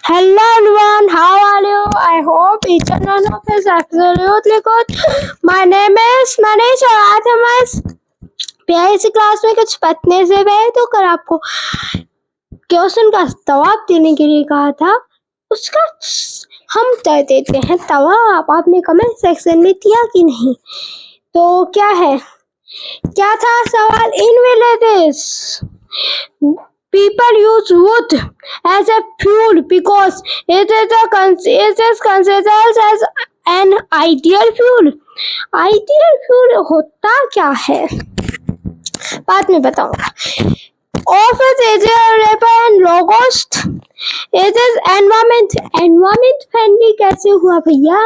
Hello everyone, how are you? I hope each and one of us absolutely good. My name is Manish और आज हम इस प्यारी सी class में कुछ पढ़ने से पहले तो कर आपको क्वेश्चन का जवाब देने के लिए कहा था, उसका हम दे देते हैं जवाब। आपने कमेंट सेक्शन में दिया कि नहीं? तो क्या था सवाल? In villages people use wood as a fuel because it is considered as an ideal fuel. Ideal fuel होता क्या है बाद में बताऊंगा। Office is available and low cost. It is environment friendly कैसे हुआ भैया?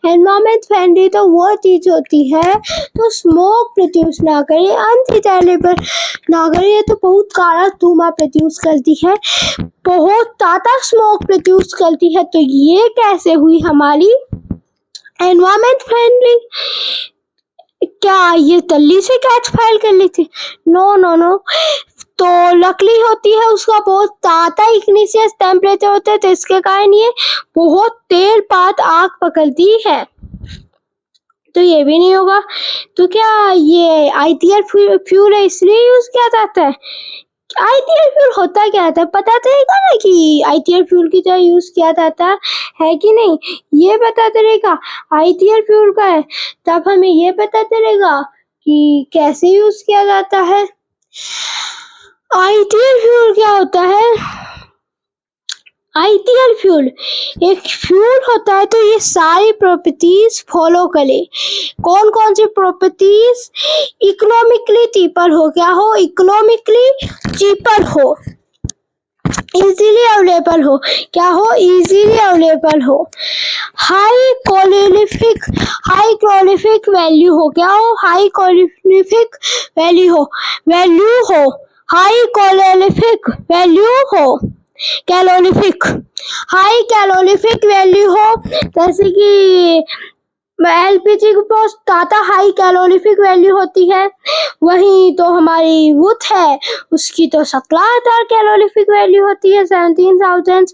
Environment friendly तो वो चीज होती है तो स्मोक प्रोड्यूस ना करे, अनडिजायरेबल ना करे, ये तो बहुत काला धुआं प्रोड्यूस करती है, बहुत ज्यादा स्मोक प्रोड्यूस करती है। तो ये कैसे हुई हमारी एनवायरमेंट फ्रेंडली? क्या ये तल्ली से कैच फाइल कर ली थी? नो। तो लकड़ी होती है, उसका बहुत ज्यादा इग्निशियस टेम्परेचर होता है, तो इसके कारण ये बहुत देर बाद आग पकड़ती है, तो ये भी नहीं होगा। तो क्या ये आइडियल फ्यूल है इसलिए यूज किया जाता है? आइडियल फ्यूल होता क्या था पता चलेगा ना कि आइडियल फ्यूल की तरह यूज किया जाता है कि नहीं, ये पता चलेगा आइडियल फ्यूल का है, तब हमें ये पता चलेगा कि कैसे यूज किया जाता है। आइडियल फ्यूल क्या होता है? आइडियल फ्यूल एक फ्यूल होता है तो ये सारी प्रॉपर्टीज फॉलो करे। कौन कौन सी प्रॉपर्टीज? इकोनॉमिकली चीपर हो, क्या हो? इकोनॉमिकली चीपर हो, इजीली अवेलेबल हो, क्या हो? इजीली अवेलेबल हो, हाई क्वालिफिक वैल्यू हो, क्या हो? हाई क्वालिफिक वैल्यू हो, हाई क्वालिफिक वैल्यू हो, कैलोरीफिक, हाई कैलोरीफिक वैल्यू हो, जैसे कि एलपीजी की बहुत ज्यादा हाई कैलोरीफिक वैल्यू होती है, वहीं तो हमारी वुड है उसकी तो 17,000 कैलोरीफिक वैल्यू होती है, 17,000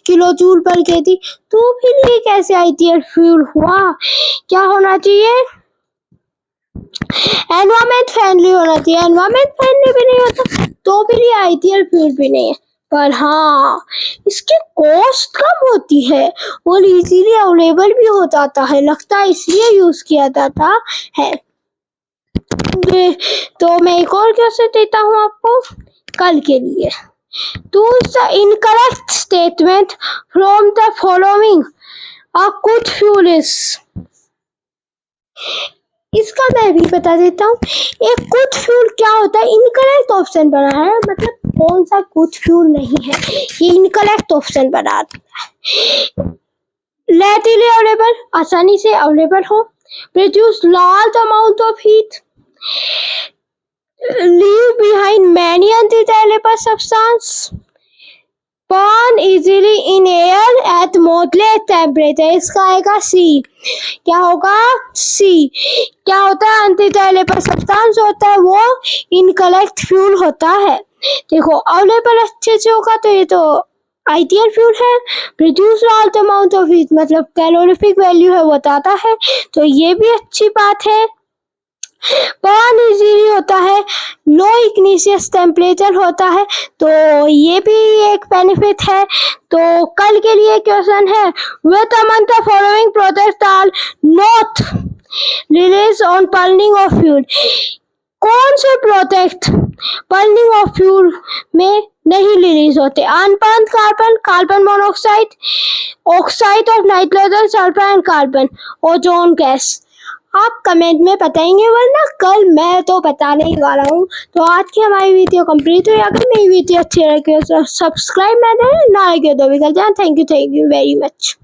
किलो जूल पर केजी। तो फिर ये कैसे आइडियल फ्यूल हुआ? क्या होना चाहिए? एनवायरमेंट फ्रेंडली होना चाहिए। एनवायरमेंट फ्रेंडली भी नहीं होता तो फिर ये आइडियल फ्यूल भी नहीं है, पर हाँ इसकी कॉस्ट कम होती है और इजीली अवेलेबल भी हो जाता है, लगता है इसलिए यूज किया जाता है। तो मैं एक और क्वेश्चन देता हूँ आपको कल के लिए। Choose the incorrect statement from the following. A good fuel is. इसका मैं भी बता देता हूँ। एक गुड फ्यूल क्या होता है? इनकरेक्ट ऑप्शन बना है, मतलब कौन सा गुड फ्यूल नहीं है, ये इनकरेक्ट ऑप्शन बना है। रेडिली अवेलेबल, आसानी से अवेलेबल हो, produce large amount of heat, leave behind many undesirable substance, burn easily in air at moderate temperature. इसका आएगा सी। क्या होगा? सी। क्या होता है? अनडिजायरेबल सब्सटेंस होता है वो इनकरेक्ट फ्यूल होता है। देखो अवेलेबल अच्छे से होगा तो ये तो आइडियल फ्यूल है। Produce large amount of heat मतलब कैलोरीफिक वैल्यू है वो ज्यादा है, तो ये भी अच्छी बात है। बर्न इजीली होता है, लो इग्निशियस टेम्परेचर होता है, तो ये भी एक बेनिफिट है। तो कल के लिए क्वेश्चन है, which among the following products are not release on burning of fuel? कौन से प्रोडक्ट बर्निंग ऑफ फ्यूल में नहीं रिलीज होते? Unburn carbon, carbon monoxide, oxide of nitrogen, sulphur and carbon, ozone gas. आप कमेंट में बताएंगे, वरना कल मैं तो बताने ही वाला हूँ। तो आज की हमारी वीडियो कंप्लीट हुई। अगर मेरी वीडियो अच्छी लगे तो सब्सक्राइब मैंने ना लगे तो भी कर देना। Thank you very much.